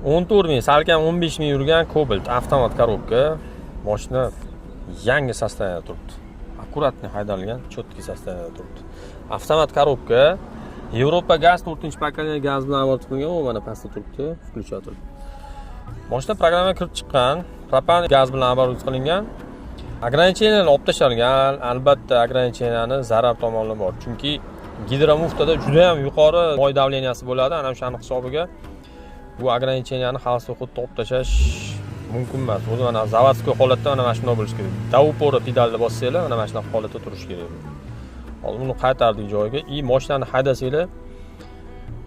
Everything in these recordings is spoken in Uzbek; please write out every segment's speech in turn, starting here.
14 ming, salkam 15 ming yurgan Cobalt avtomat korobka. Mashina yangi sostavda turibdi. Akkuratni haydalgan, cho'tki sostavda turibdi. Avtomat korobka, Yevropa gaz 4-pokoleniya gaz bilan aborti qilingan, u mana pastda turibdi, включаtor. Mashina programma kirib chiqqan, propan gaz bilan aborti qilingan. Ограничениyalar olib tashalgan, albatta ограничениyaning zarar tomoni bor. Chunki gidromuftada juda ham yuqori moy davleniyasi bo'ladi, ana o'shaning hisobiga bu ограничениyaning xavfsiz xuddi olib tashlash mumkin emas. O'zi mana zavodskiy holatda mana shunday bo'lishi kerak. Davupora pedalni bossanglar, mana shunaqa holatda turishi kerak. Hozir uni qaytardik joyiga. Mashinani haydasanglar,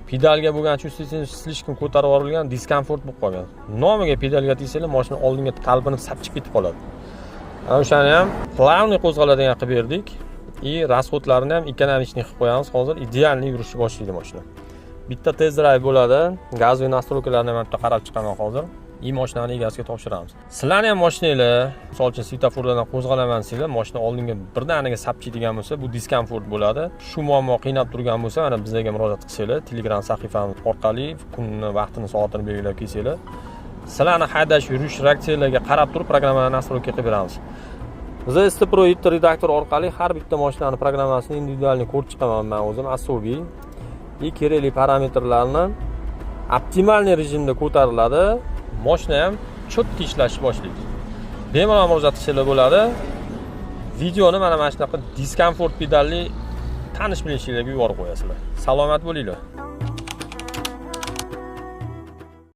pedalga bo'lgan чувствительность слишком ko'tarib yuborilgan, diskomfort bo'lib qolgan. Nomiga pedalga tegsanglar, mashina oldinga talpinib sapchib ketib qoladi. Ana o'shani ham плавный qo'zg'aladigan qilib berdik. Расходlarini ham ekonomичный qilib qo'yamiz. Hozir idealni yurishni boshlaydi mashina. Bitta test drive bo'ladi. Gazoviy nastroykalarni ham bitta qarab chiqaman hozir. Mashinani egasiga topshiramiz. Sizlarning ham mashinanglar, misol uchun svetofordan qo'zg'alaman desanglar, mashina oldinga birdaniga sapchiydigan bo'lsa, bu diskomfort bo'ladi. Shu muammo qiynab turgan bo'lsa, mana bizga murojaat qilsanglar, Telegram sahifamiz orqali kunni, vaqtini, soatini belgilab kelsanglar, sizlarni haydash, yurish reaksiyalarga qarab turib programmani nastroyka qilib beramiz. Biz STPro redaktor orqali har bitta mashinani programmasini individualni ko'rib chiqaman men o'zim asosiy. Kerakli parametrlarni optimalniy rejimda ko'tariladi. Mashina ham cho'tki ishlashni boshlaydi. Bemalol murojaat qilsanglar bo'ladi. Videoni mana shunaqa diskomfort pedalli tanish bilishinglarga yuborib qo'yasizlar. Salomat bo'linglar.